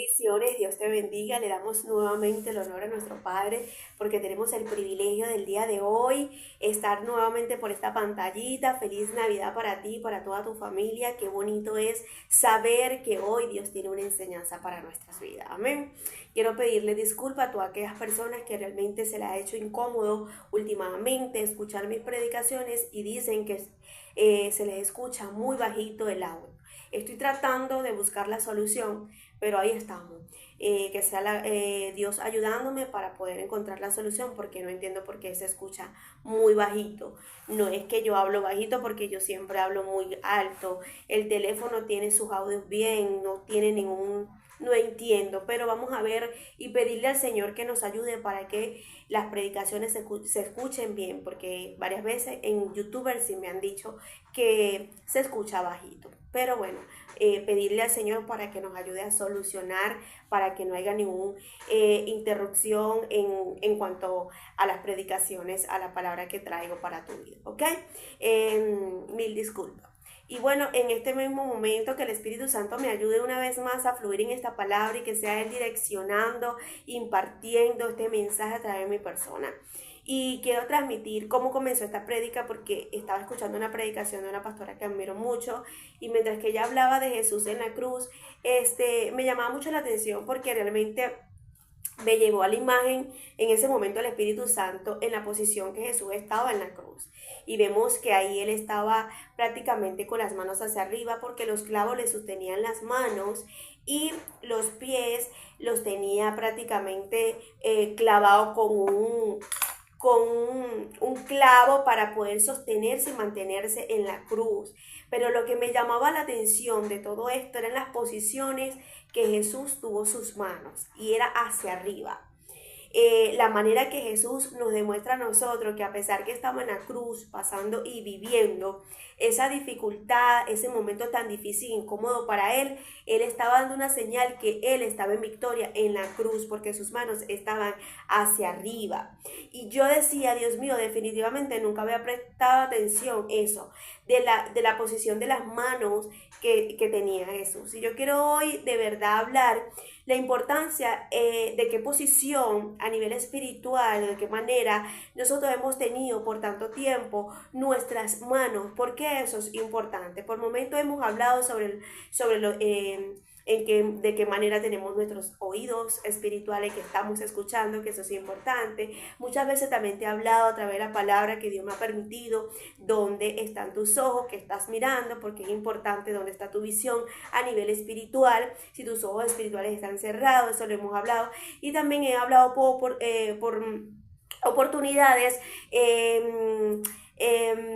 Bendiciones, Dios te bendiga. Le damos nuevamente el honor a nuestro Padre porque tenemos el privilegio del día de hoy estar nuevamente por esta pantallita. Feliz Navidad para ti, para toda tu familia. Qué bonito es saber que hoy Dios tiene una enseñanza para nuestras vidas. Amén. Quiero pedirle disculpas a todas aquellas personas que realmente se les ha hecho incómodo últimamente escuchar mis predicaciones y dicen que se les escucha muy bajito el audio. Estoy tratando de buscar la solución, pero ahí estamos. Que sea Dios ayudándome para poder encontrar la solución, porque no entiendo por qué se escucha muy bajito. No es que yo hablo bajito, porque yo siempre hablo muy alto. El teléfono tiene sus audios bien, no tiene ningún... No entiendo, pero vamos a ver y pedirle al Señor que nos ayude para que las predicaciones se escuchen bien, porque varias veces en YouTubers sí me han dicho que se escucha bajito. Pero bueno, pedirle al Señor para que nos ayude a solucionar, para que no haya ninguna interrupción en cuanto a las predicaciones, a la palabra que traigo para tu vida, ¿ok? Mil disculpas. Y bueno, en este mismo momento que el Espíritu Santo me ayude una vez más a fluir en esta palabra y que sea Él direccionando, impartiendo este mensaje a través de mi persona. Y quiero transmitir cómo comenzó esta prédica porque estaba escuchando una predicación de una pastora que admiro mucho y mientras que ella hablaba de Jesús en la cruz, me llamaba mucho la atención porque realmente me llevó a la imagen en ese momento el Espíritu Santo en la posición que Jesús estaba en la cruz. Y vemos que ahí él estaba prácticamente con las manos hacia arriba porque los clavos le sostenían las manos y los pies los tenía prácticamente clavados con un clavo para poder sostenerse y mantenerse en la cruz. Pero lo que me llamaba la atención de todo esto eran las posiciones que Jesús tuvo sus manos y era hacia arriba. La manera que Jesús nos demuestra a nosotros que a pesar que estamos en la cruz pasando y viviendo esa dificultad, ese momento tan difícil e incómodo para él estaba dando una señal que él estaba en victoria en la cruz porque sus manos estaban hacia arriba. Y yo decía, Dios mío, definitivamente nunca había prestado atención eso, de la posición de las manos que tenía Jesús. Y yo quiero hoy de verdad hablar la importancia de qué posición a nivel espiritual, de qué manera nosotros hemos tenido por tanto tiempo nuestras manos. ¿Por qué eso es importante? Por momentos hemos hablado de qué manera tenemos nuestros oídos espirituales que estamos escuchando, que eso es importante. Muchas veces también te he hablado a través de la palabra que Dios me ha permitido, dónde están tus ojos, que estás mirando, porque es importante dónde está tu visión a nivel espiritual, si tus ojos espirituales están cerrados, eso lo hemos hablado. Y también he hablado por oportunidades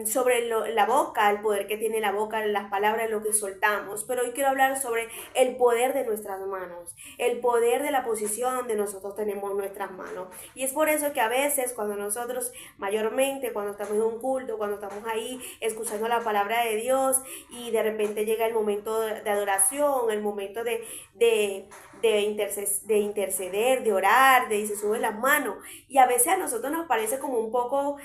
sobre la boca, el poder que tiene la boca, las palabras, lo que soltamos. Pero hoy quiero hablar sobre el poder de nuestras manos, el poder de la posición donde nosotros tenemos nuestras manos. Y es por eso que a veces cuando nosotros, mayormente cuando estamos en un culto, cuando estamos ahí escuchando la palabra de Dios y de repente llega el momento de adoración, el momento de interceder, de orar, de se sube las manos. Y a veces a nosotros nos parece como un poco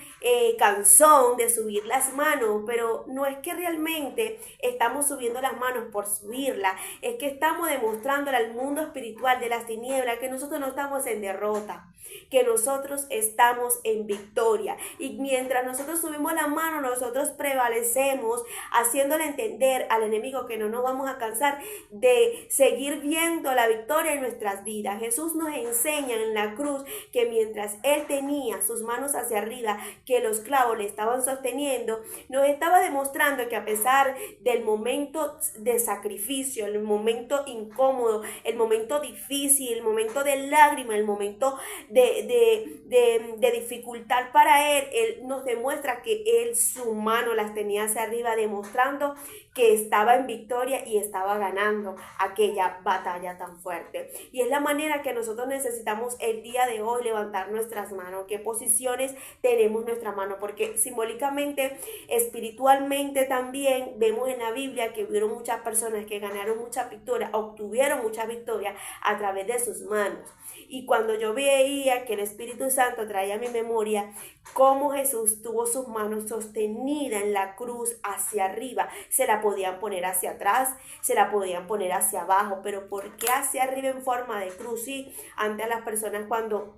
cansón de subir las manos, pero no es que realmente estamos subiendo las manos por subirla, es que estamos demostrándole al mundo espiritual de las tinieblas que nosotros no estamos en derrota, que nosotros estamos en victoria. Y mientras nosotros subimos la mano, nosotros prevalecemos, haciéndole entender al enemigo que no nos vamos a cansar de seguir viendo la victoria en nuestras vidas. Jesús nos enseña en la cruz que mientras él tenía sus manos hacia arriba, que los clavos le estaban sosteniendo, nos estaba demostrando que a pesar del momento de sacrificio, el momento incómodo, el momento difícil, el momento de lágrimas, el momento de dificultad para él nos demuestra que él su mano las tenía hacia arriba, demostrando que estaba en victoria y estaba ganando aquella batalla tan fuerte. Y es la manera que nosotros necesitamos el día de hoy levantar nuestras manos, qué posiciones tenemos nuestra mano, porque simbólicamente, espiritualmente también, vemos en la Biblia que hubieron muchas personas que ganaron muchas victorias, obtuvieron muchas victorias a través de sus manos. Y cuando yo veía que el Espíritu Santo traía a mi memoria cómo Jesús tuvo sus manos sostenidas en la cruz hacia arriba, se la podían poner hacia atrás, se la podían poner hacia abajo, pero ¿por qué hacia arriba en forma de cruz? Sí, antes las personas cuando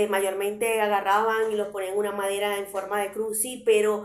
mayormente agarraban y los ponían en una madera en forma de cruz, sí, pero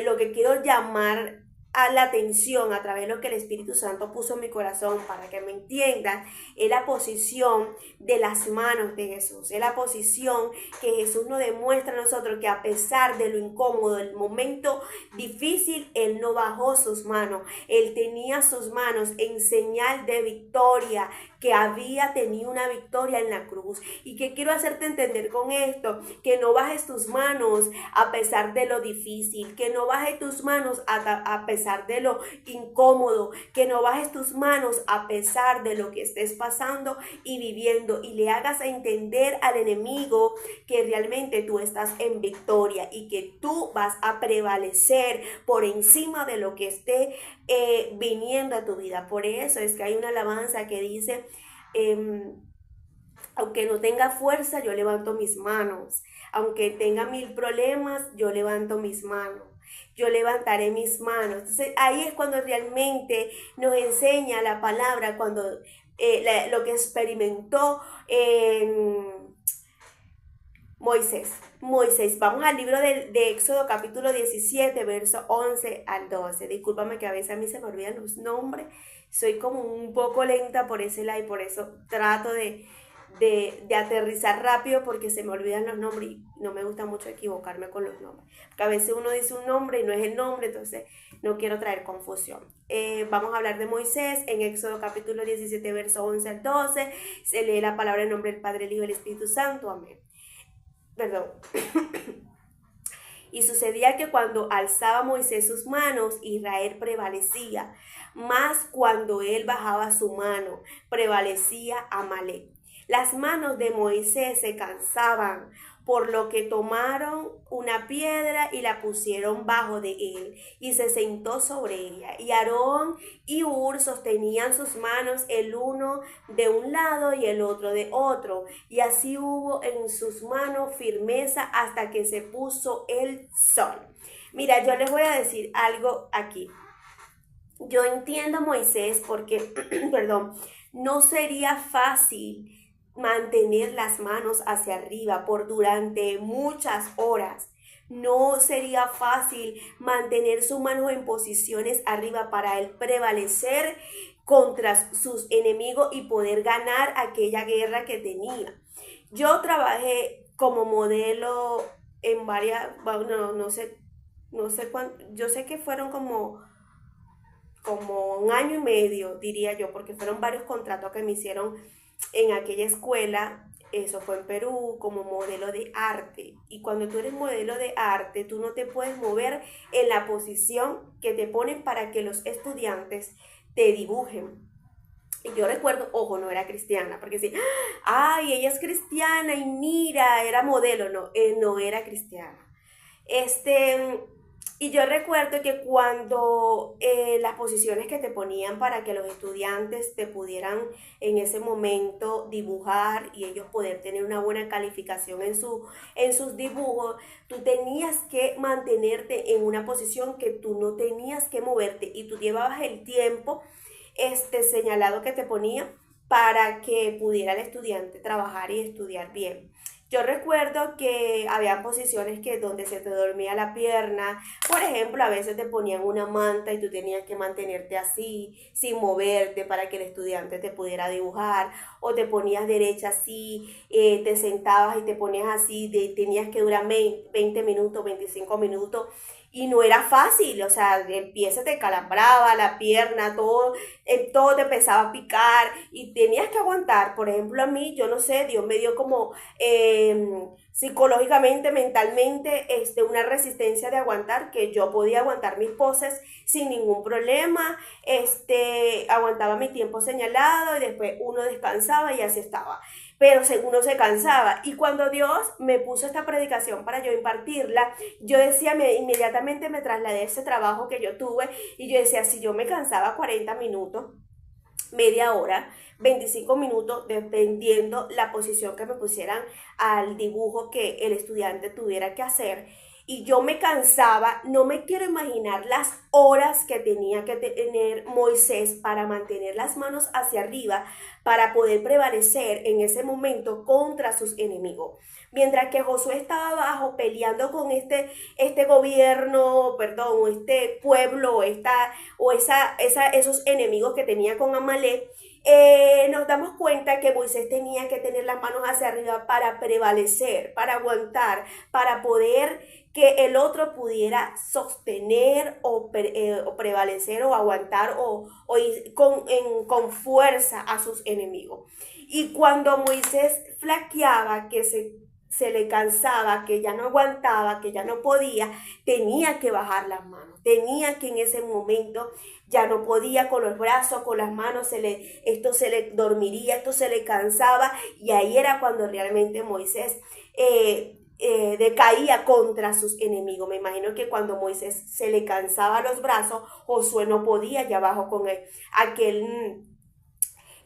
lo que quiero llamar a la atención a través de lo que el Espíritu Santo puso en mi corazón para que me entiendan, es la posición de las manos de Jesús, es la posición que Jesús nos demuestra a nosotros que a pesar de lo incómodo, del momento difícil, Él no bajó sus manos, Él tenía sus manos en señal de victoria, que había tenido una victoria en la cruz. Y que quiero hacerte entender con esto, que no bajes tus manos a pesar de lo difícil, que no bajes tus manos a pesar de lo incómodo, que no bajes tus manos a pesar de lo que estés pasando y viviendo, y le hagas entender al enemigo que realmente tú estás en victoria y que tú vas a prevalecer por encima de lo que esté viniendo a tu vida. Por eso es que hay una alabanza que dice, aunque no tenga fuerza, yo levanto mis manos. Aunque tenga 1000 problemas, yo levanto mis manos. Yo levantaré mis manos. Entonces ahí es cuando realmente nos enseña la palabra, cuando lo que experimentó Moisés. Vamos al libro de Éxodo capítulo 17, verso 11 al 12. Discúlpame que a veces a mí se me olvidan los nombres. Soy como un poco lenta por ese lado y por eso trato de aterrizar rápido porque se me olvidan los nombres y no me gusta mucho equivocarme con los nombres. Porque a veces uno dice un nombre y no es el nombre, entonces no quiero traer confusión. Vamos a hablar de Moisés en Éxodo capítulo 17, verso 11 al 12. Se lee la palabra en nombre del Padre, el Hijo y el Espíritu Santo. Amén. Perdón. Y sucedía que cuando alzaba Moisés sus manos, Israel prevalecía, mas cuando él bajaba su mano, prevalecía Amalec. Las manos de Moisés se cansaban, por lo que tomaron una piedra y la pusieron bajo de él, y se sentó sobre ella. Y Aarón y Hur sostenían sus manos, el uno de un lado y el otro de otro, y así hubo en sus manos firmeza hasta que se puso el sol. Mira, yo les voy a decir algo aquí. Yo entiendo a Moisés porque, perdón, no sería fácil mantener las manos hacia arriba por durante muchas horas. No sería fácil mantener sus manos en posiciones arriba para él prevalecer contra sus enemigos y poder ganar aquella guerra que tenía. Yo trabajé como modelo en varias, bueno, no sé cuánto, yo sé que fueron como 1 año y medio, diría yo, porque fueron varios contratos que me hicieron en aquella escuela. Eso fue en Perú, como modelo de arte. Y cuando tú eres modelo de arte, tú no te puedes mover en la posición que te ponen para que los estudiantes te dibujen. Y yo recuerdo, ojo, no era cristiana, porque sí, ay, ella es cristiana y mira, era modelo. No, no era cristiana. Y yo recuerdo que cuando las posiciones que te ponían para que los estudiantes te pudieran en ese momento dibujar y ellos poder tener una buena calificación en sus dibujos, tú tenías que mantenerte en una posición que tú no tenías que moverte y tú llevabas el tiempo señalado que te ponía para que pudiera el estudiante trabajar y estudiar bien. Yo recuerdo que había posiciones que donde se te dormía la pierna, por ejemplo, a veces te ponían una manta y tú tenías que mantenerte así, sin moverte para que el estudiante te pudiera dibujar, o te ponías derecha así, te sentabas y te ponías así, tenías que durar 20 minutos, 25 minutos, y no era fácil, o sea, el pie se te calambraba, la pierna, todo te empezaba a picar y tenías que aguantar. Por ejemplo, a mí, yo no sé, Dios me dio como psicológicamente, mentalmente, una resistencia de aguantar, que yo podía aguantar mis poses sin ningún problema, aguantaba mi tiempo señalado y después uno descansaba y así estaba. pero uno se cansaba. Y cuando Dios me puso esta predicación para yo impartirla, yo decía, inmediatamente me trasladé a ese trabajo que yo tuve y yo decía, si yo me cansaba 40 minutos, media hora, 25 minutos, dependiendo la posición que me pusieran al dibujo que el estudiante tuviera que hacer, y yo me cansaba, no me quiero imaginar las horas que tenía que tener Moisés para mantener las manos hacia arriba, para poder prevalecer en ese momento contra sus enemigos. Mientras que Josué estaba abajo peleando con este gobierno, perdón, este pueblo, esos enemigos que tenía con Amalek, nos damos cuenta que Moisés tenía que tener las manos hacia arriba para prevalecer, para aguantar, para poder que el otro pudiera sostener o prevalecer o aguantar o ir con fuerza a sus enemigos. Y cuando Moisés flaqueaba, que se le cansaba, que ya no aguantaba, que ya no podía, tenía que bajar las manos, tenía que en ese momento ya no podía con los brazos, con las manos, esto se le dormiría, esto se le cansaba, y ahí era cuando realmente Moisés decaía contra sus enemigos. Me imagino que cuando Moisés se le cansaba los brazos, Josué no podía ya abajo con aquel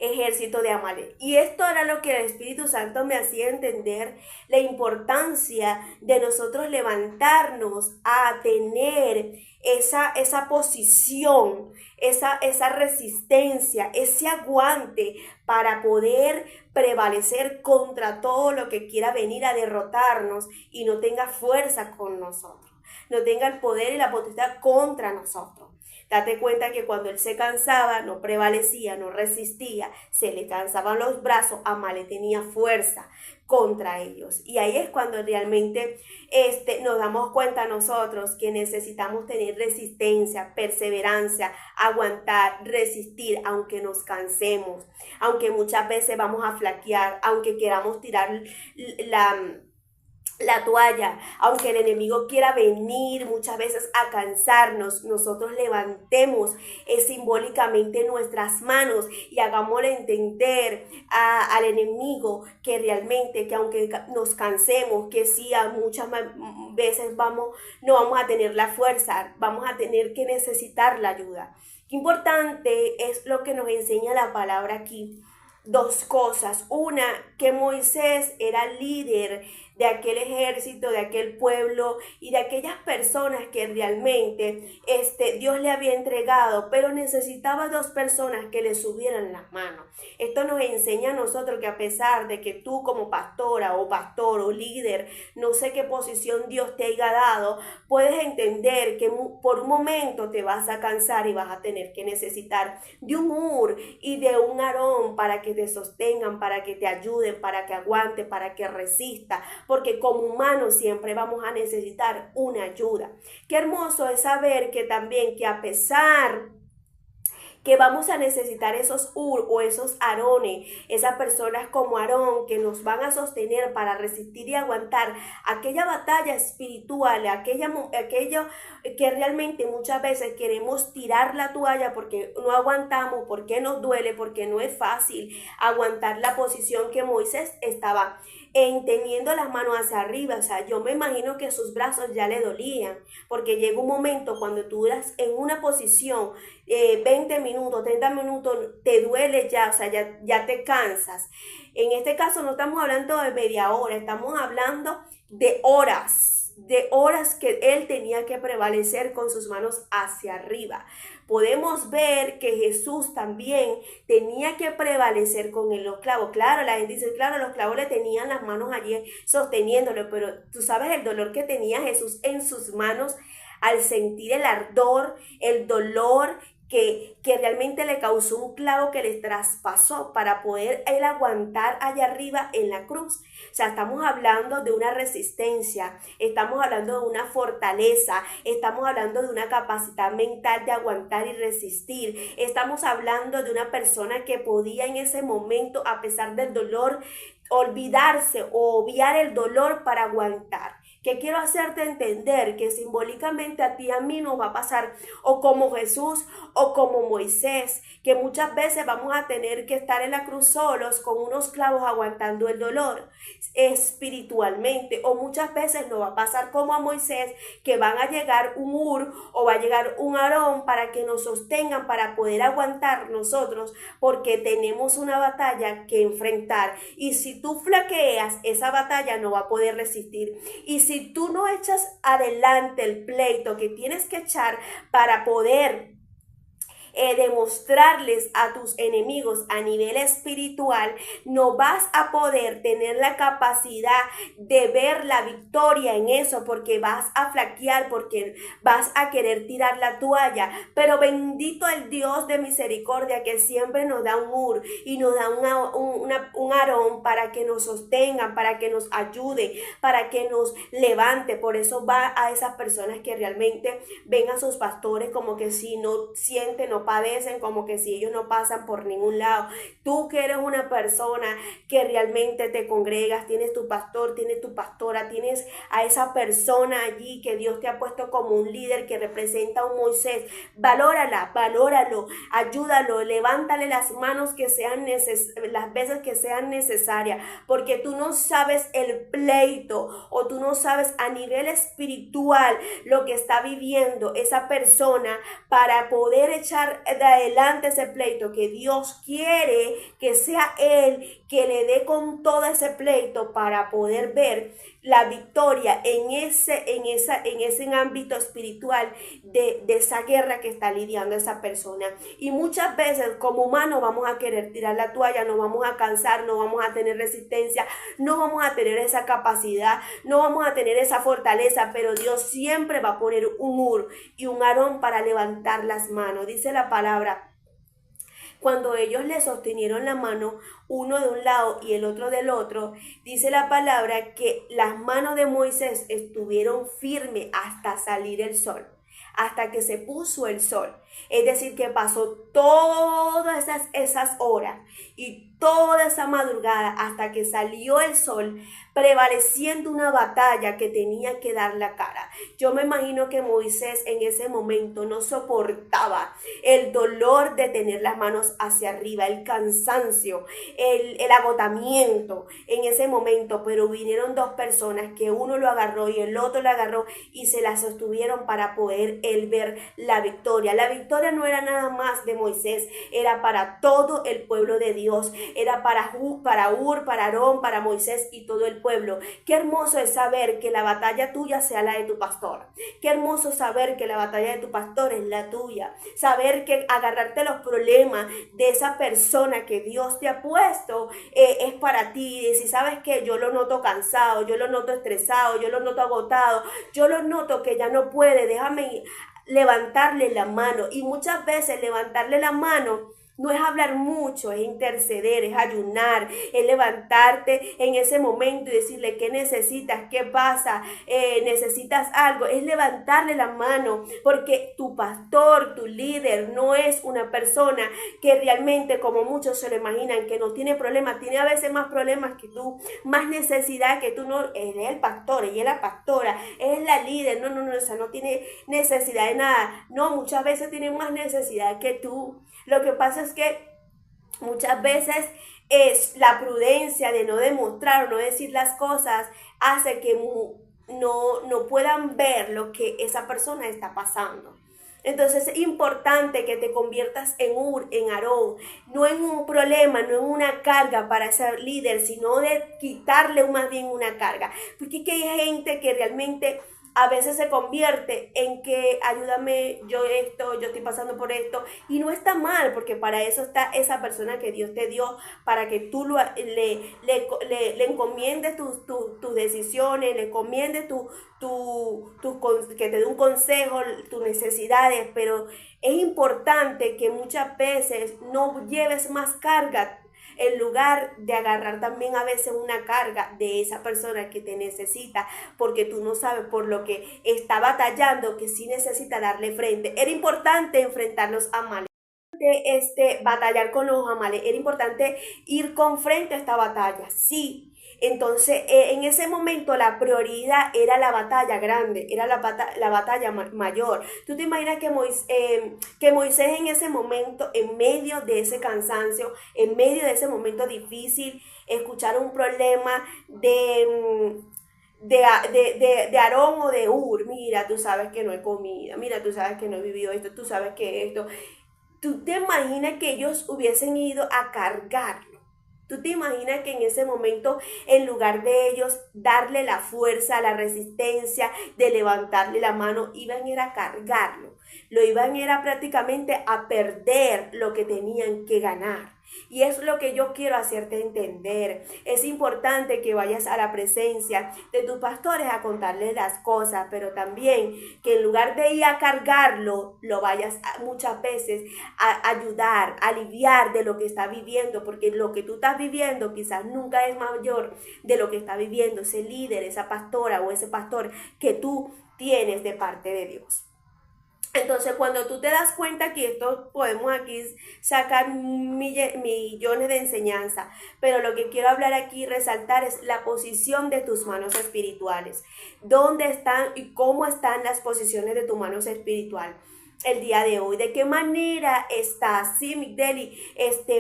ejército de Amalek. Y esto era lo que el Espíritu Santo me hacía entender, la importancia de nosotros levantarnos a tener esa posición, esa resistencia, ese aguante para poder prevalecer contra todo lo que quiera venir a derrotarnos y no tenga fuerza con nosotros, no tenga el poder y la potestad contra nosotros. Date cuenta que cuando él se cansaba, no prevalecía, no resistía, se le cansaban los brazos, Amalek tenía fuerza contra ellos. Y ahí es cuando realmente nos damos cuenta nosotros que necesitamos tener resistencia, perseverancia, aguantar, resistir, aunque nos cansemos, aunque muchas veces vamos a flaquear, aunque queramos tirar la toalla, aunque el enemigo quiera venir muchas veces a cansarnos, nosotros levantemos simbólicamente nuestras manos y hagámosle entender al enemigo que realmente, que aunque nos cansemos, que sí, a muchas veces no vamos a tener la fuerza, vamos a tener que necesitar la ayuda. Qué importante es lo que nos enseña la palabra aquí. Dos cosas. Una, que Moisés era líder de aquel ejército, de aquel pueblo y de aquellas personas que realmente Dios le había entregado, pero necesitaba dos personas que le subieran las manos. Esto nos enseña a nosotros que a pesar de que tú como pastora o pastor o líder, no sé qué posición Dios te haya dado, puedes entender que por un momento te vas a cansar y vas a tener que necesitar de un Hur y de un Aarón para que te sostengan, para que te ayuden, para que aguante, para que resista, porque como humanos siempre vamos a necesitar una ayuda. Qué hermoso es saber que también que a pesar que vamos a necesitar esos Hur o esos Aarones, esas personas como Aarón que nos van a sostener para resistir y aguantar aquella batalla espiritual, aquello que realmente muchas veces queremos tirar la toalla porque no aguantamos, porque nos duele, porque no es fácil aguantar la posición que Moisés estaba teniendo las manos hacia arriba. O sea, yo me imagino que sus brazos ya le dolían, porque llega un momento cuando tú eras en una posición 20 minutos, 30 minutos, te duele ya, o sea, ya te cansas. En este caso no estamos hablando de media hora, estamos hablando de horas que él tenía que prevalecer con sus manos hacia arriba. Podemos ver que Jesús también tenía que prevalecer con los clavos. Claro, la gente dice, claro, los clavos le tenían las manos allí sosteniéndolo, pero tú sabes el dolor que tenía Jesús en sus manos al sentir el ardor, el dolor que realmente le causó un clavo que le traspasó para poder él aguantar allá arriba en la cruz. O sea, estamos hablando de una resistencia, estamos hablando de una fortaleza, estamos hablando de una capacidad mental de aguantar y resistir. Estamos hablando de una persona que podía en ese momento, a pesar del dolor, olvidarse o obviar el dolor para aguantar. que quiero hacerte entender que simbólicamente a ti y a mí nos va a pasar o como Jesús o como Moisés, que muchas veces vamos a tener que estar en la cruz solos con unos clavos aguantando el dolor espiritualmente, o muchas veces nos va a pasar como a Moisés, que van a llegar un Ur o va a llegar un Aarón para que nos sostengan para poder aguantar nosotros, porque tenemos una batalla que enfrentar, y si tú flaqueas, esa batalla no va a poder resistir, y si tú no echas adelante el pleito que tienes que echar para poder demostrarles a tus enemigos a nivel espiritual, no vas a poder tener la capacidad de ver la victoria en eso, porque vas a flaquear, porque vas a querer tirar la toalla. Pero bendito el Dios de misericordia, que siempre nos da un Ur y nos da un Aarón para que nos sostengan, para que nos ayude, para que nos levante. Por eso va a esas personas que realmente ven a sus pastores como que si no sienten, no padecen, como que si ellos no pasan por ningún lado. Tú que eres una persona que realmente te congregas, tienes tu pastor, tienes tu pastora, tienes a esa persona allí que Dios te ha puesto como un líder que representa a un Moisés, valóralo, ayúdalo, levántale las manos que sean las veces que sean necesarias, porque tú no sabes el pleito, o tú no sabes a nivel espiritual lo que está viviendo esa persona para poder echar de adelante ese pleito, que Dios quiere que sea Él que le dé con todo ese pleito para poder ver la victoria en ese ámbito espiritual de esa guerra que está lidiando esa persona. Y muchas veces como humanos vamos a querer tirar la toalla, nos vamos a cansar, no vamos a tener resistencia, no vamos a tener esa capacidad, no vamos a tener esa fortaleza, pero Dios siempre va a poner un Ur y un Aarón para levantar las manos. Dice la palabra: cuando ellos le sostenieron la mano, uno de un lado y el otro del otro, dice la palabra que las manos de Moisés estuvieron firmes hasta salir el sol, hasta que se puso el sol. Es decir, que pasó todas esas horas y toda esa madrugada hasta que salió el sol, prevaleciendo una batalla que tenía que dar la cara. Yo me imagino que Moisés en ese momento no soportaba el dolor de tener las manos hacia arriba, el cansancio, el agotamiento en ese momento, pero vinieron dos personas que uno lo agarró y el otro lo agarró y se la sostuvieron para poder él ver la victoria. La victoria no era nada más de Moisés, era para todo el pueblo de Dios, era para Ur, para Aarón, para Moisés y todo el pueblo. Qué hermoso es saber que la batalla tuya sea la de tu pastor. Qué hermoso saber que la batalla de tu pastor es la tuya. Saber que agarrarte los problemas de esa persona que Dios te ha puesto es para ti. Y si sabes que yo lo noto cansado, yo lo noto estresado, yo lo noto agotado, yo lo noto que ya no puede, déjame levantarle la mano. Y muchas veces levantarle la mano no es hablar mucho, es interceder, es ayunar, es levantarte en ese momento y decirle qué necesitas, qué pasa, necesitas algo, es levantarle la mano, porque tu pastor, tu líder no es una persona que realmente, como muchos se lo imaginan, que no tiene problemas, tiene a veces más problemas que tú, más necesidad que tú. No, él es el pastor, ella es la pastora, es la líder, no, o sea, no tiene necesidad de nada, no, muchas veces tiene más necesidad que tú. Lo que pasa es que muchas veces es la prudencia de no demostrar o no decir las cosas hace que no puedan ver lo que esa persona está pasando. Entonces es importante que te conviertas en Ur, en Aarón, no en un problema, no en una carga para ser líder, sino de quitarle más bien una carga. Porque es que hay gente que realmente a veces se convierte en que ayúdame, yo estoy pasando por esto, y no está mal, porque para eso está esa persona que Dios te dio, para que tú le encomiendes tus decisiones, le encomiendes que te dé un consejo, tus necesidades. Pero es importante que muchas veces no lleves más carga, en lugar de agarrar también a veces una carga de esa persona que te necesita, porque tú no sabes por lo que está batallando, que sí necesita darle frente. Era importante enfrentar los Amalek, batallar con los Amalek, era importante ir con frente a esta batalla, sí. Entonces, en ese momento la prioridad era la batalla grande, era la batalla mayor. ¿Tú te imaginas que Moisés en ese momento, en medio de ese cansancio, en medio de ese momento difícil, escuchar un problema de Aarón o de Ur? Mira, tú sabes que no hay comida, mira, tú sabes que no he vivido esto, tú sabes que esto. ¿Tú te imaginas que ellos hubiesen ido a cargarlo? ¿Tú te imaginas que en ese momento, en lugar de ellos darle la fuerza, la resistencia de levantarle la mano, iban a ir a cargarlo? Lo iban a ir a prácticamente a perder lo que tenían que ganar. Y es lo que yo quiero hacerte entender. Es importante que vayas a la presencia de tus pastores a contarles las cosas, pero también que en lugar de ir a cargarlo, lo vayas muchas veces a ayudar, a aliviar de lo que está viviendo, porque lo que tú estás viviendo quizás nunca es mayor de lo que está viviendo ese líder, esa pastora o ese pastor que tú tienes de parte de Dios. Entonces, cuando tú te das cuenta que esto podemos aquí sacar millones de enseñanzas, pero lo que quiero hablar aquí y resaltar es la posición de tus manos espirituales. ¿Dónde están y cómo están las posiciones de tus manos espirituales el día de hoy? ¿De qué manera estás? Sí, Migdeli,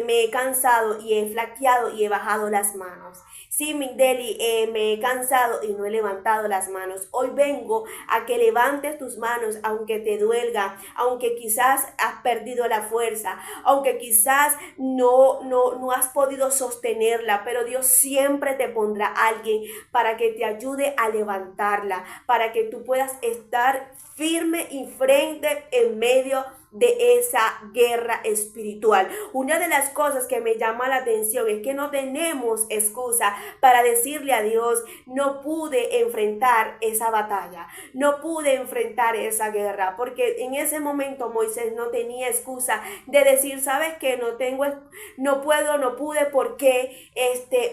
me he cansado y he flaqueado y he bajado las manos. Sí, Migdeli, me he cansado y no he levantado las manos. Hoy vengo a que levantes tus manos, aunque te duelga, aunque quizás has perdido la fuerza, aunque quizás no has podido sostenerla, pero Dios siempre te pondrá a alguien para que te ayude a levantarla, para que tú puedas estar firme y frente en medio de esa guerra espiritual. Una de las cosas que me llama la atención es que no tenemos excusa para decirle a Dios: no pude enfrentar esa batalla, no pude enfrentar esa guerra, porque en ese momento Moisés no tenía excusa de decir: sabes que no puedo, no pude porque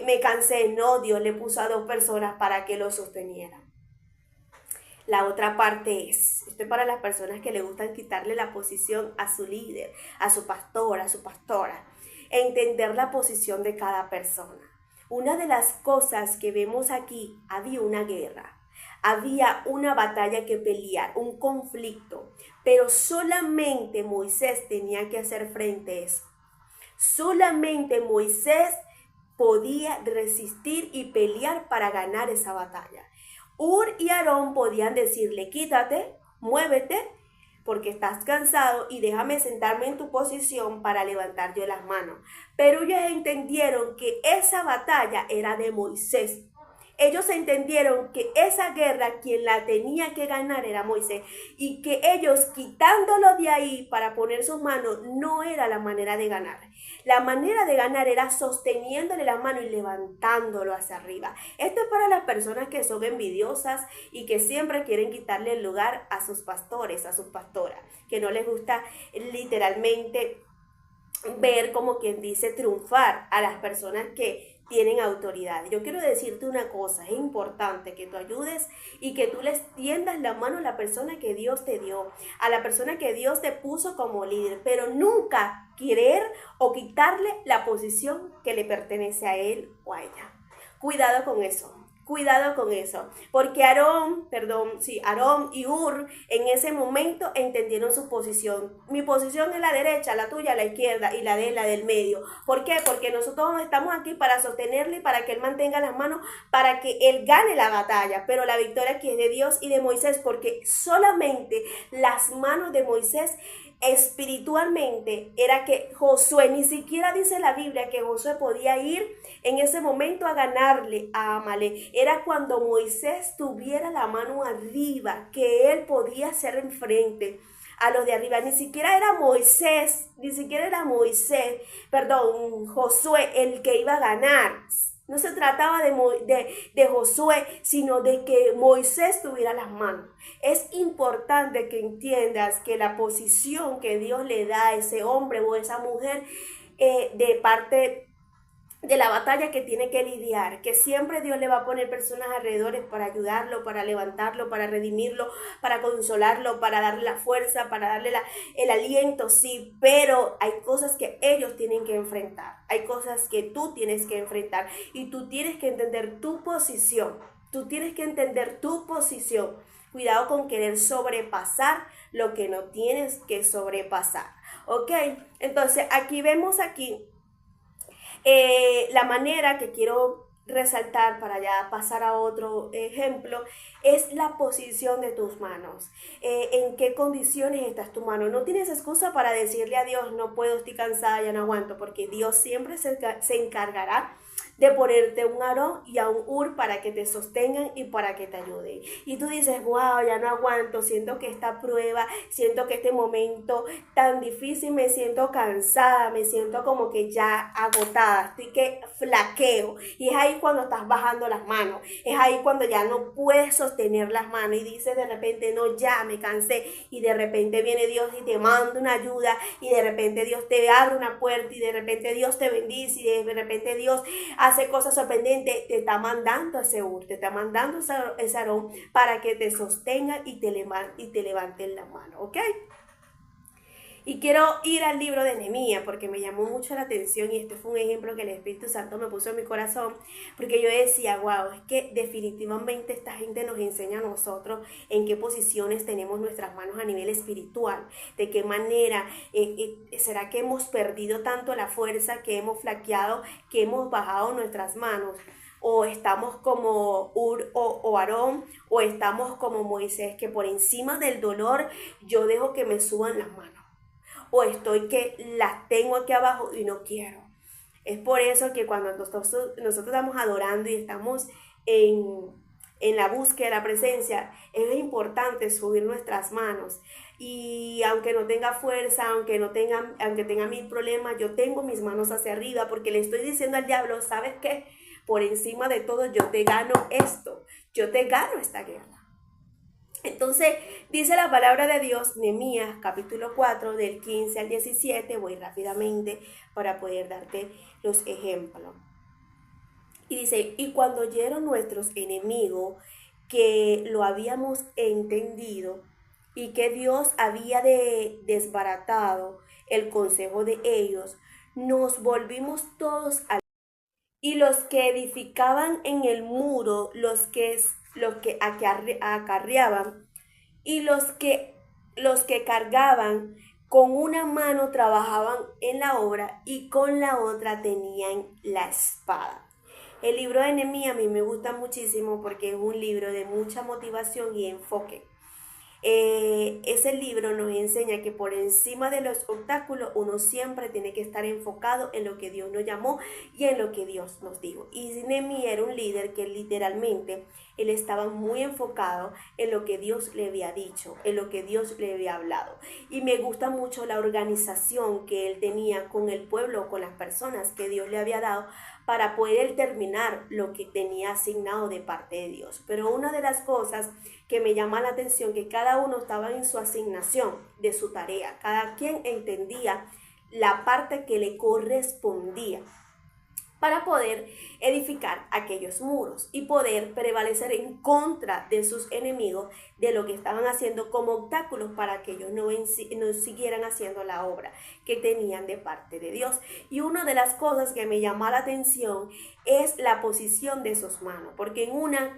me cansé. No, Dios le puso a dos personas para que lo sostenieran. La otra parte esto es para las personas que le gustan quitarle la posición a su líder, a su pastor, a su pastora. Entender la posición de cada persona. Una de las cosas que vemos aquí, había una guerra, había una batalla que pelear, un conflicto, pero solamente Moisés tenía que hacer frente a eso. Solamente Moisés podía resistir y pelear para ganar esa batalla. Ur y Aarón podían decirle: quítate, muévete, porque estás cansado y déjame sentarme en tu posición para levantar yo las manos. Pero ellos entendieron que esa batalla era de Moisés. Ellos entendieron que esa guerra quien la tenía que ganar era Moisés, y que ellos quitándolo de ahí para poner sus manos no era la manera de ganar. La manera de ganar era sosteniéndole la mano y levantándolo hacia arriba. Esto es para las personas que son envidiosas y que siempre quieren quitarle el lugar a sus pastores, a sus pastoras, que no les gusta literalmente ver, como quien dice, triunfar a las personas que tienen autoridad. Yo quiero decirte una cosa: es importante que tú ayudes y que tú les tiendas la mano a la persona que Dios te dio, a la persona que Dios te puso como líder, pero nunca querer o quitarle la posición que le pertenece a él o a ella. Cuidado con eso. Cuidado con eso, porque Aarón y Ur en ese momento entendieron su posición. Mi posición es la derecha, la tuya la izquierda y la de la del medio. ¿Por qué? Porque nosotros estamos aquí para sostenerle, para que él mantenga las manos, para que él gane la batalla, pero la victoria aquí es de Dios y de Moisés, porque solamente las manos de Moisés espiritualmente era que Josué, ni siquiera dice la Biblia que Josué podía ir en ese momento a ganarle a Amalek. Era cuando Moisés tuviera la mano arriba que él podía hacer enfrente a los de arriba. Ni siquiera era Josué el que iba a ganar. No se trataba de Josué, sino de que Moisés tuviera las manos. Es importante que entiendas que la posición que Dios le da a ese hombre o esa mujer de parte de la batalla que tiene que lidiar, que siempre Dios le va a poner personas alrededor para ayudarlo, para levantarlo, para redimirlo, para consolarlo, para darle la fuerza, para darle el aliento, sí, pero hay cosas que ellos tienen que enfrentar, hay cosas que tú tienes que enfrentar y tú tienes que entender tu posición, tú tienes que entender tu posición. Cuidado con querer sobrepasar lo que no tienes que sobrepasar, ¿ok? Entonces aquí vemos la manera que quiero resaltar para ya pasar a otro ejemplo es la posición de tus manos. ¿En qué condiciones estás tu mano? No tienes excusa para decirle a Dios, no puedo, estoy cansada, ya no aguanto, porque Dios siempre se encargará de ponerte un Aarón y a un Ur para que te sostengan y para que te ayuden. Y tú dices, wow, ya no aguanto, siento que esta prueba, siento que este momento tan difícil, me siento cansada, me siento como que ya agotada, estoy que flaqueo. Y es ahí cuando estás bajando las manos, es ahí cuando ya no puedes sostener las manos y dices de repente, no, ya me cansé. Y de repente viene Dios y te manda una ayuda y de repente Dios te abre una puerta y de repente Dios te bendice y de repente Dios hace cosas sorprendentes, te está mandando ese Ur, te está mandando ese Aarón para que te sostenga y te levanten la mano, ¿ok? Y quiero ir al libro de Nehemías porque me llamó mucho la atención y este fue un ejemplo que el Espíritu Santo me puso en mi corazón, porque yo decía, wow, es que definitivamente esta gente nos enseña a nosotros en qué posiciones tenemos nuestras manos a nivel espiritual, de qué manera, será que hemos perdido tanto la fuerza, que hemos flaqueado, que hemos bajado nuestras manos. O estamos como Ur o Aarón, o estamos como Moisés, que por encima del dolor yo dejo que me suban las manos. O estoy que las tengo aquí abajo y no quiero. Es por eso que cuando nosotros estamos adorando y estamos en la búsqueda de la presencia, es importante subir nuestras manos. Y aunque no tenga fuerza, aunque tenga mil problemas, yo tengo mis manos hacia arriba porque le estoy diciendo al diablo, ¿sabes qué? Por encima de todo yo te gano esto, yo te gano esta guerra. Entonces, dice la palabra de Dios, Nehemías capítulo 4, del 15 al 17, voy rápidamente para poder darte los ejemplos. Y dice, y cuando oyeron nuestros enemigos que lo habíamos entendido y que Dios había desbaratado el consejo de ellos, nos volvimos todos al... Y los que edificaban en el muro, los que acarreaban, y los que cargaban con una mano trabajaban en la obra y con la otra tenían la espada. El libro de Nehemías a mí me gusta muchísimo porque es un libro de mucha motivación y enfoque. Ese libro nos enseña que por encima de los obstáculos uno siempre tiene que estar enfocado en lo que Dios nos llamó y en lo que Dios nos dijo. Y Nehemías era un líder que literalmente él estaba muy enfocado en lo que Dios le había dicho, en lo que Dios le había hablado. Y me gusta mucho la organización que él tenía con el pueblo, con las personas que Dios le había dado para poder terminar lo que tenía asignado de parte de Dios. Pero una de las cosas que me llama la atención, que cada uno estaba en su asignación de su tarea, cada quien entendía la parte que le correspondía para poder edificar aquellos muros y poder prevalecer en contra de sus enemigos, de lo que estaban haciendo como obstáculos para que ellos no siguieran haciendo la obra que tenían de parte de Dios. Y una de las cosas que me llama la atención es la posición de sus manos, porque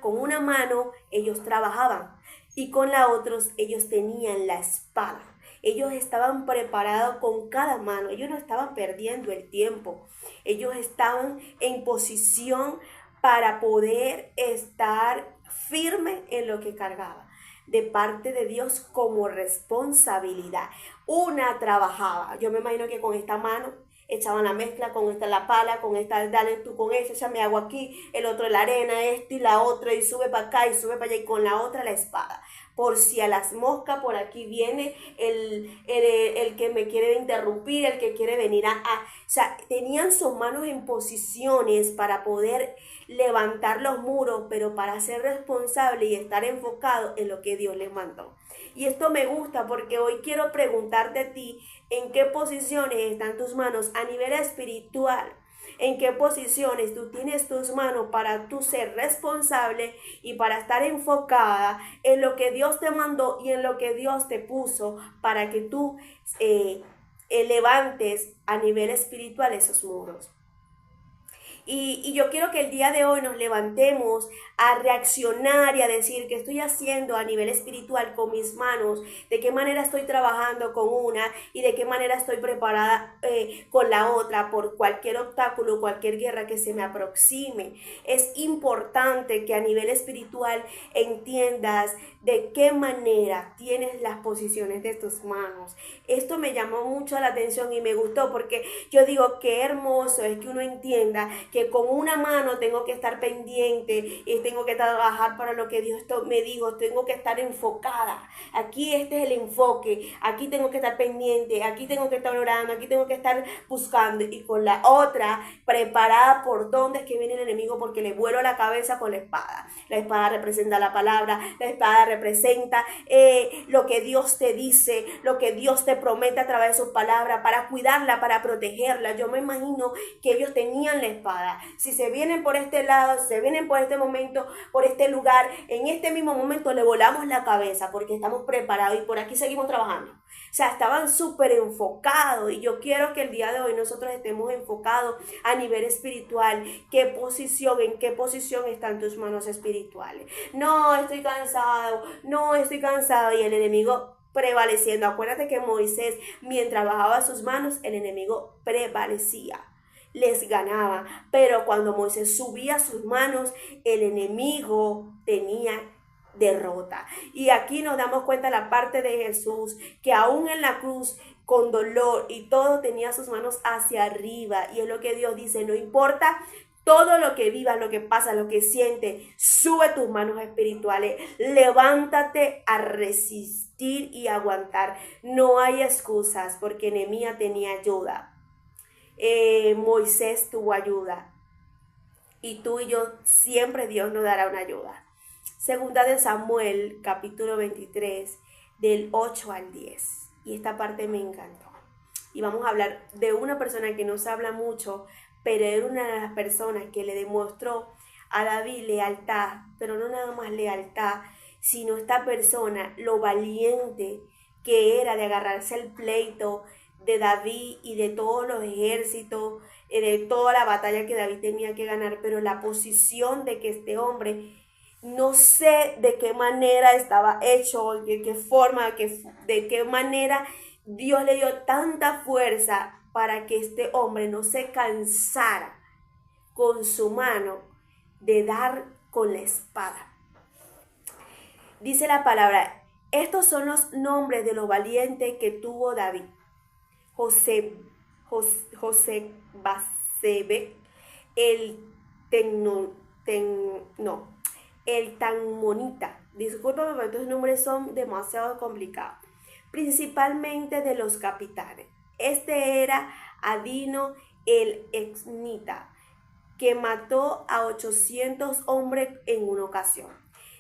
con una mano ellos trabajaban y con la otra ellos tenían la espada. Ellos estaban preparados con cada mano, ellos no estaban perdiendo el tiempo, ellos estaban en posición para poder estar firme en lo que cargaba de parte de Dios como responsabilidad. Una trabajaba, yo me imagino que con esta mano echaban la mezcla, con esta la pala, con esta dale tú con esa, échame agua aquí, el otro la arena, esto y la otra, y sube para acá y sube para allá, y con la otra la espada. Por si a las moscas, por aquí viene el que me quiere interrumpir, el que quiere venir o sea, tenían sus manos en posiciones para poder levantar los muros, pero para ser responsable y estar enfocado en lo que Dios les mandó. Y esto me gusta porque hoy quiero preguntarte a ti, ¿en qué posiciones están tus manos a nivel espiritual? en qué posiciones tú tienes tus manos para tú ser responsable y para estar enfocada en lo que Dios te mandó y en lo que Dios te puso para que tú levantes a nivel espiritual esos muros. Y yo quiero que el día de hoy nos levantemos a reaccionar y a decir qué estoy haciendo a nivel espiritual con mis manos, de qué manera estoy trabajando con una y de qué manera estoy preparada con la otra por cualquier obstáculo, cualquier guerra que se me aproxime. Es importante que a nivel espiritual entiendas de qué manera tienes las posiciones de tus manos. Esto me llamó mucho la atención y me gustó porque yo digo qué hermoso es que uno entienda que con una mano tengo que estar pendiente y tengo que trabajar para lo que Dios me dijo, tengo que estar enfocada. Aquí este es el enfoque, aquí tengo que estar pendiente, aquí tengo que estar orando, aquí tengo que estar buscando, y con la otra preparada por dónde es que viene el enemigo, porque le vuelo la cabeza con la espada. La espada representa la palabra, la espada representa lo que Dios te dice, lo que Dios te promete a través de sus palabras, para cuidarla, para protegerla. Yo me imagino que ellos tenían la espada. Si se vienen por este lado, si se vienen por este momento, por este lugar, en este mismo momento le volamos la cabeza porque estamos preparados y por aquí seguimos trabajando. O sea, estaban súper enfocados, y yo quiero que el día de hoy nosotros estemos enfocados a nivel espiritual. ¿En qué posición están tus manos espirituales? No, estoy cansado, y el enemigo prevaleciendo. Acuérdate que Moisés, mientras bajaba sus manos, el enemigo prevalecía, les ganaba, pero cuando Moisés subía sus manos, el enemigo tenía derrota. Y aquí nos damos cuenta la parte de Jesús, que aún en la cruz, con dolor y todo, tenía sus manos hacia arriba, y es lo que Dios dice: no importa todo lo que vivas, lo que pasa, lo que sientes, sube tus manos espirituales, levántate a resistir y aguantar. No hay excusas, porque Nehemías tenía ayuda, Moisés tuvo ayuda, y tú y yo siempre Dios nos dará una ayuda. Segunda de Samuel, capítulo 23, del 8 al 10. Y esta parte me encantó. Y vamos a hablar de una persona que no se habla mucho, pero era una de las personas que le demostró a David lealtad, pero no nada más lealtad, sino esta persona, lo valiente que era de agarrarse el pleito de David y de todos los ejércitos, de toda la batalla que David tenía que ganar, pero la posición de que este hombre, no sé de qué manera estaba hecho, de qué forma, de qué manera Dios le dio tanta fuerza para que este hombre no se cansara con su mano de dar con la espada. Dice la palabra: estos son los nombres de los valientes que tuvo David: José Basebe, el Tanmonita. Discúlpame, pero estos nombres son demasiado complicados. Principalmente de los capitanes. Este era Adino el Exnita, que mató a 800 hombres en una ocasión.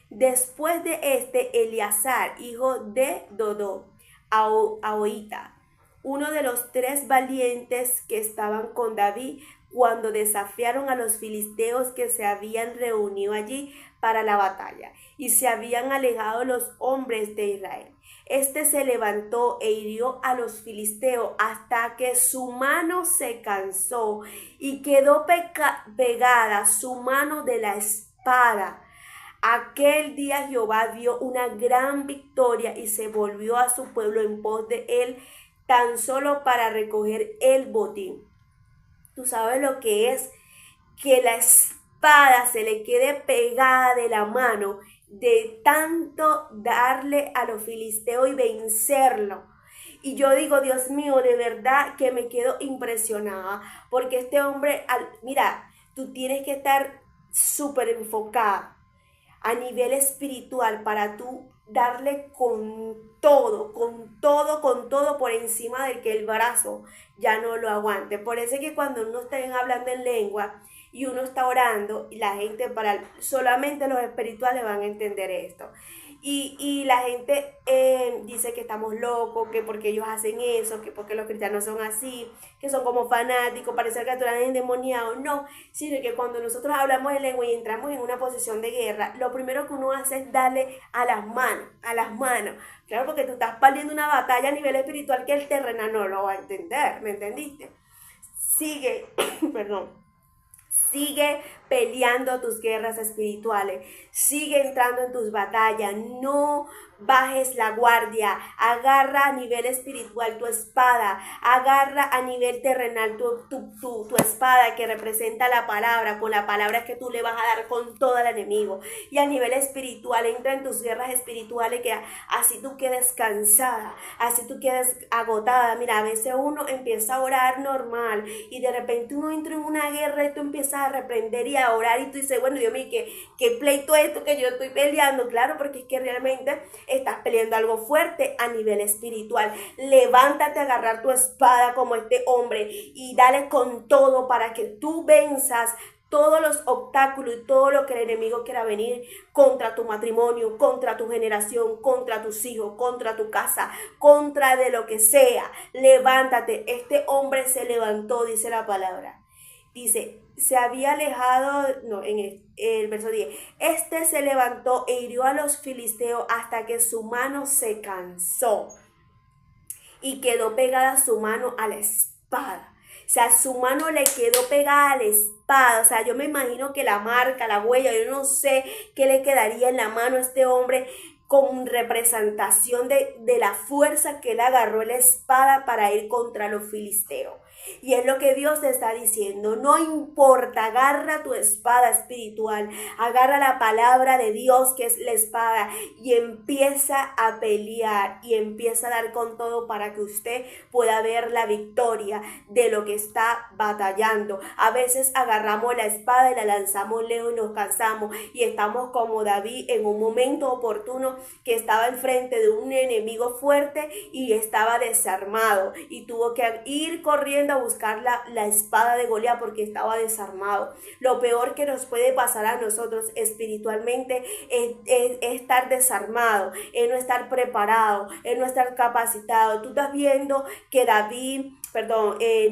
Después de Eleazar, hijo de Dodo, Ahoita, uno de los 3 valientes que estaban con David cuando desafiaron a los filisteos que se habían reunido allí para la batalla y se habían alejado los hombres de Israel. Se levantó e hirió a los filisteos hasta que su mano se cansó y quedó pegada su mano de la espada. Aquel día Jehová dio una gran victoria y se volvió a su pueblo en pos de él, tan solo para recoger el botín. Tú sabes lo que es que la espada se le quede pegada de la mano de tanto darle a los filisteos y vencerlo. Y yo digo, Dios mío, de verdad que me quedo impresionada, porque este hombre, mira, tú tienes que estar súper enfocada a nivel espiritual para tú darle con todo por encima de que el brazo ya no lo aguante. Por eso es que cuando uno está hablando en lengua y uno está orando, y la gente, solamente los espirituales van a entender esto. Y la gente dice que estamos locos, que porque ellos hacen eso, que porque los cristianos son así, que son como fanáticos, parece que están endemoniados. No, sino que cuando nosotros hablamos en lengua y entramos en una posición de guerra, lo primero que uno hace es darle a las manos, a las manos. Claro, porque tú estás perdiendo una batalla a nivel espiritual que el terrenal no lo va a entender, ¿me entendiste? Sigue, perdón. Sigue peleando tus guerras espirituales. Sigue entrando en tus batallas. No bajes la guardia. Agarra a nivel espiritual tu espada. Agarra a nivel terrenal tu espada que representa la palabra. Con la palabra es que tú le vas a dar con todo al enemigo. Y a nivel espiritual entra en tus guerras espirituales que así tú quedes cansada. Así tú quedes agotada. Mira, a veces uno empieza a orar normal y de repente uno entra en una guerra y tú empiezas a reprender y a orar y tú dices, bueno, Dios mío, ¿qué pleito es esto que yo estoy peleando? Claro, porque es que realmente estás peleando algo fuerte a nivel espiritual. Levántate a agarrar tu espada como este hombre y dale con todo para que tú venzas todos los obstáculos y todo lo que el enemigo quiera venir contra tu matrimonio, contra tu generación, contra tus hijos, contra tu casa, contra de lo que sea. Levántate. Este hombre se levantó, dice la palabra. Dice, se había alejado, no, en el verso 10, este se levantó e hirió a los filisteos hasta que su mano se cansó y quedó pegada su mano a la espada. O sea, su mano le quedó pegada a la espada. O sea, yo me imagino que la marca, la huella, yo no sé qué le quedaría en la mano a este hombre con representación de la fuerza que él agarró la espada para ir contra los filisteos. Y es lo que Dios te está diciendo, no importa, agarra tu espada espiritual, agarra la palabra de Dios que es la espada y empieza a pelear y empieza a dar con todo para que usted pueda ver la victoria de lo que está batallando. A veces agarramos la espada y la lanzamos lejos y nos cansamos y estamos como David en un momento oportuno que estaba enfrente de un enemigo fuerte y estaba desarmado y tuvo que ir corriendo a buscar la espada de Goliat porque estaba desarmado. Lo peor que nos puede pasar a nosotros espiritualmente es estar desarmado, es no estar preparado, es no estar capacitado. Tú estás viendo que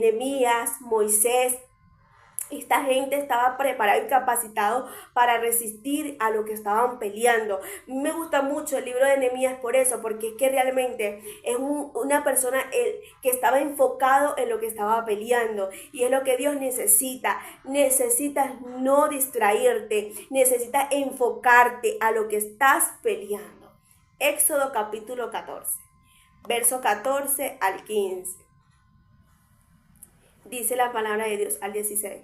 Nehemías, Moisés, esta gente estaba preparada y capacitado para resistir a lo que estaban peleando. Me gusta mucho el libro de Nehemías por eso, porque es que realmente es una persona que estaba enfocado en lo que estaba peleando. Y es lo que Dios necesita. Necesitas no distraerte, necesitas enfocarte a lo que estás peleando. Éxodo capítulo 14, verso 14 al 15. Dice la palabra de Dios al 16.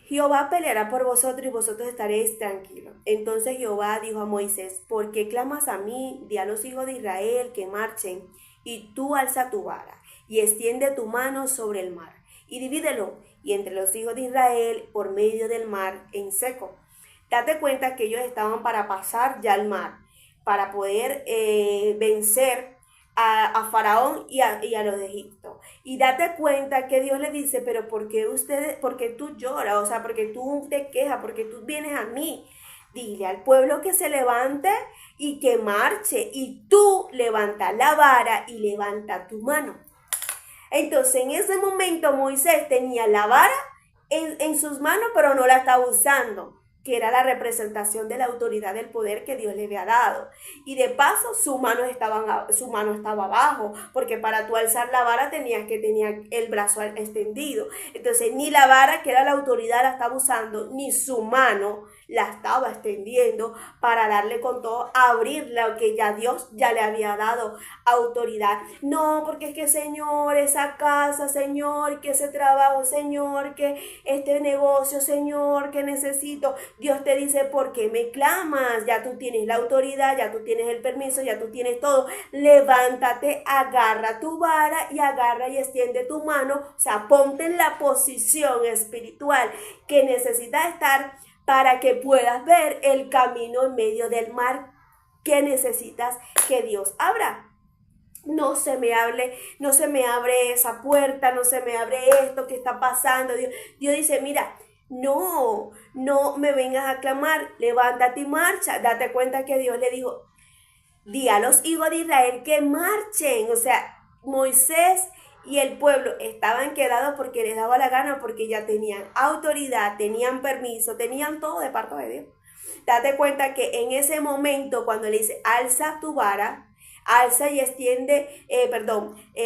Jehová peleará por vosotros y vosotros estaréis tranquilos. Entonces Jehová dijo a Moisés, ¿por qué clamas a mí? Di a los hijos de Israel que marchen, y tú alza tu vara, y extiende tu mano sobre el mar, y divídelo, y entre los hijos de Israel por medio del mar en seco. Date cuenta que ellos estaban para pasar ya el mar, para poder vencer a Faraón y a los de Egipto. Y date cuenta que Dios le dice, pero ¿por qué tú lloras? O sea, porque tú te quejas, porque tú vienes a mí. Dile al pueblo que se levante y que marche. Y tú levanta la vara y levanta tu mano. Entonces, en ese momento Moisés tenía la vara en sus manos, pero no la estaba usando, que era la representación de la autoridad del poder que Dios le había dado. Y de paso, su mano estaba abajo, porque para tú alzar la vara tenías que tener el brazo extendido. Entonces, ni la vara, que era la autoridad, la estaba usando, ni su mano la estaba extendiendo para darle con todo, abrir lo que ya Dios ya le había dado autoridad. No, porque es que, Señor, esa casa, Señor, que ese trabajo, Señor, que este negocio, Señor, que necesito. Dios te dice, ¿por qué me clamas? Ya tú tienes la autoridad, ya tú tienes el permiso, ya tú tienes todo. Levántate, agarra tu vara y agarra y extiende tu mano. O sea, ponte en la posición espiritual que necesitas estar para que puedas ver el camino en medio del mar que necesitas que Dios abra. No se me abre esa puerta, no se me abre esto que está pasando. Dios dice, mira, No, no me vengas a clamar, levántate y marcha. Date cuenta que Dios le dijo, di a los hijos de Israel que marchen. O sea, Moisés y el pueblo estaban quedados porque les daba la gana, porque ya tenían autoridad, tenían permiso, tenían todo de parte de Dios. Date cuenta que en ese momento, cuando le dice, alza tu vara, alza y extiende,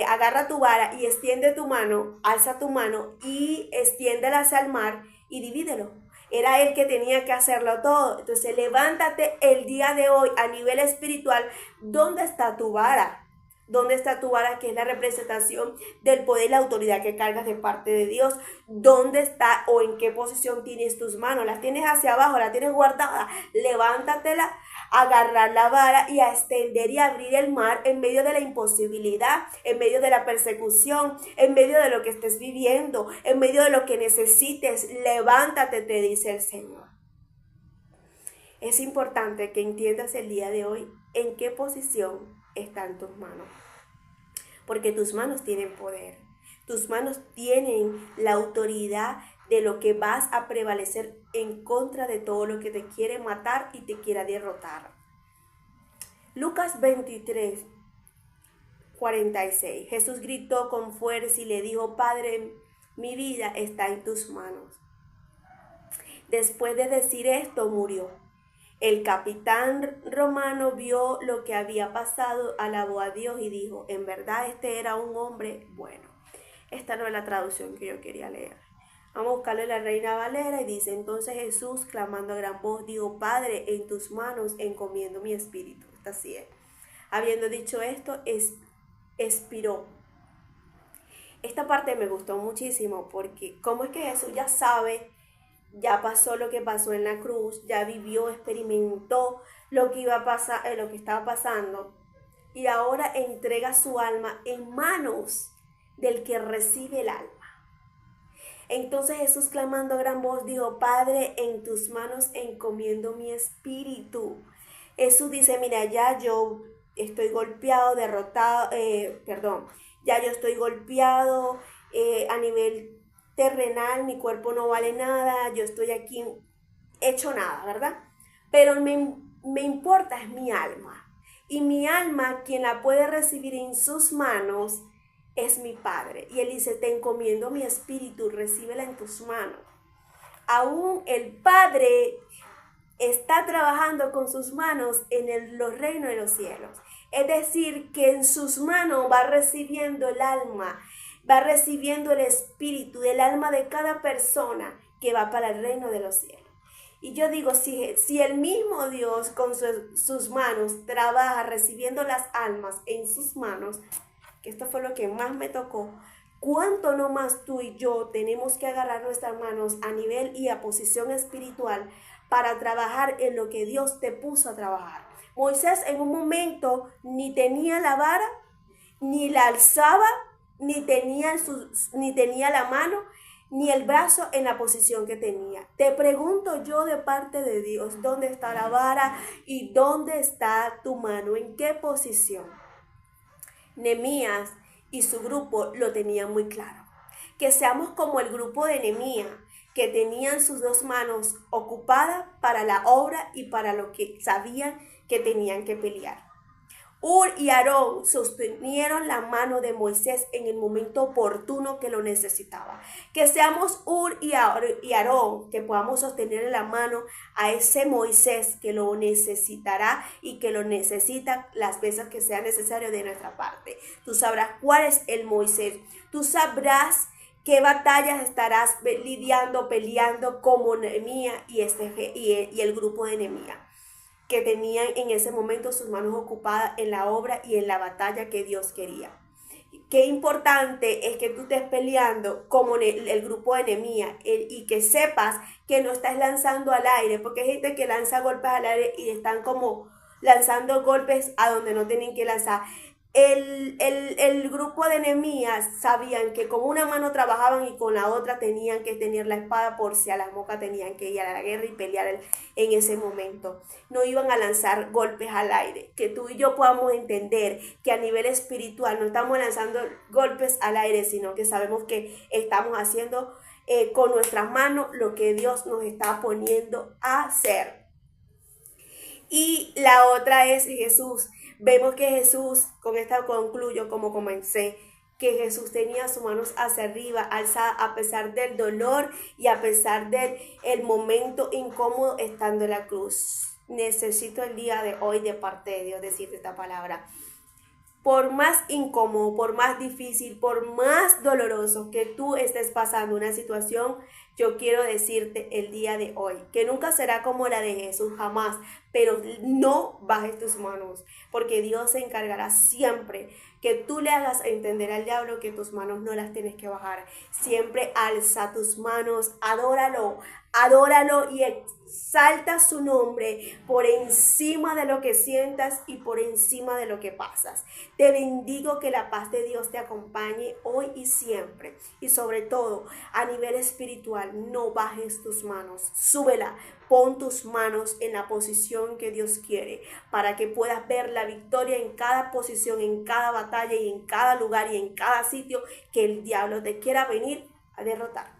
agarra tu vara y extiende tu mano, alza tu mano y extiéndela hacia el mar y divídelo. Era él que tenía que hacerlo todo. Entonces levántate el día de hoy a nivel espiritual. ¿Dónde está tu vara? ¿Dónde está tu vara, que es la representación del poder y la autoridad que cargas de parte de Dios? ¿Dónde está o en qué posición tienes tus manos? ¿Las tienes hacia abajo? ¿Las tienes guardadas? Levántatela, agarrar la vara y a extender y abrir el mar en medio de la imposibilidad, en medio de la persecución, en medio de lo que estés viviendo, en medio de lo que necesites. Levántate, te dice el Señor. Es importante que entiendas el día de hoy en qué posición están tus manos. Porque tus manos tienen poder. Tus manos tienen la autoridad de lo que vas a prevalecer en contra de todo lo que te quiere matar y te quiera derrotar. Lucas 23, 46. Jesús gritó con fuerza y le dijo, Padre, mi vida está en tus manos. Después de decir esto, murió. El capitán romano vio lo que había pasado, alabó a Dios y dijo, en verdad este era un hombre bueno. Esta no es la traducción que yo quería leer. Vamos a buscarle la Reina Valera y dice, entonces Jesús, clamando a gran voz, dijo, Padre, en tus manos encomiendo mi espíritu. Esta sí es. Habiendo dicho esto, expiró. Esta parte me gustó muchísimo porque cómo es que Jesús ya sabe, ya pasó lo que pasó en la cruz, ya vivió, experimentó lo que iba a pasar, lo que estaba pasando, y ahora entrega su alma en manos del que recibe el alma. Entonces Jesús, clamando a gran voz, dijo, Padre, en tus manos encomiendo mi espíritu. Jesús dice, mira, ya yo estoy golpeado, derrotado, ya yo estoy golpeado a nivel terrenal, mi cuerpo no vale nada, yo estoy aquí hecho nada, ¿verdad? Pero me importa es mi alma. Y mi alma, quien la puede recibir en sus manos, es mi Padre. Y Él dice, te encomiendo mi espíritu, recíbela en tus manos. Aún el Padre está trabajando con sus manos en los reinos de los cielos. Es decir, que en sus manos va recibiendo el alma, va recibiendo el espíritu del alma de cada persona que va para el reino de los cielos. Y yo digo, si el mismo Dios con sus manos trabaja recibiendo las almas en sus manos, que esto fue lo que más me tocó, ¿cuánto no más tú y yo tenemos que agarrar nuestras manos a nivel y a posición espiritual para trabajar en lo que Dios te puso a trabajar? Moisés en un momento ni tenía la vara, ni la alzaba, ni tenía la mano, ni el brazo en la posición que tenía. Te pregunto yo de parte de Dios, ¿dónde está la vara y dónde está tu mano? ¿En qué posición? Nehemías y su grupo lo tenían muy claro. Que seamos como el grupo de Nehemías, que tenían sus dos manos ocupadas para la obra y para lo que sabían que tenían que pelear. Hur y Aarón sostenieron la mano de Moisés en el momento oportuno que lo necesitaba. Que seamos Hur y Aarón, que podamos sostener la mano a ese Moisés que lo necesitará y que lo necesita las veces que sea necesario de nuestra parte. Tú sabrás cuál es el Moisés. Tú sabrás qué batallas estarás lidiando, peleando como Nehemías y el grupo de Nehemías, que tenían en ese momento sus manos ocupadas en la obra y en la batalla que Dios quería. Qué importante es que tú estés peleando como el grupo de Nehemías y que sepas que no estás lanzando al aire, porque hay gente que lanza golpes al aire y están como lanzando golpes a donde no tienen que lanzar. El grupo de Nehemías sabían que con una mano trabajaban y con la otra tenían que tener la espada por si a las moscas tenían que ir a la guerra y pelear en ese momento. No iban a lanzar golpes al aire. Que tú y yo podamos entender que a nivel espiritual no estamos lanzando golpes al aire, sino que sabemos que estamos haciendo con nuestras manos lo que Dios nos está poniendo a hacer. Y la otra es Jesús. Vemos que Jesús, con esta concluyo como comencé, que Jesús tenía sus manos hacia arriba, alzada a pesar del dolor y a pesar del el momento incómodo estando en la cruz. Necesito el día de hoy de parte de Dios decirte esta palabra. Por más incómodo, por más difícil, por más doloroso que tú estés pasando una situación, yo quiero decirte el día de hoy que nunca será como la de Jesús, jamás, pero no bajes tus manos, porque Dios se encargará siempre que tú le hagas entender al diablo que tus manos no las tienes que bajar. Siempre alza tus manos, adóralo, adóralo y exalta su nombre por encima de lo que sientas y por encima de lo que pasas. Te bendigo, que la paz de Dios te acompañe hoy y siempre. Y sobre todo, a nivel espiritual, no bajes tus manos, súbela. Pon tus manos en la posición que Dios quiere para que puedas ver la victoria en cada posición, en cada batalla y en cada lugar y en cada sitio que el diablo te quiera venir a derrotar.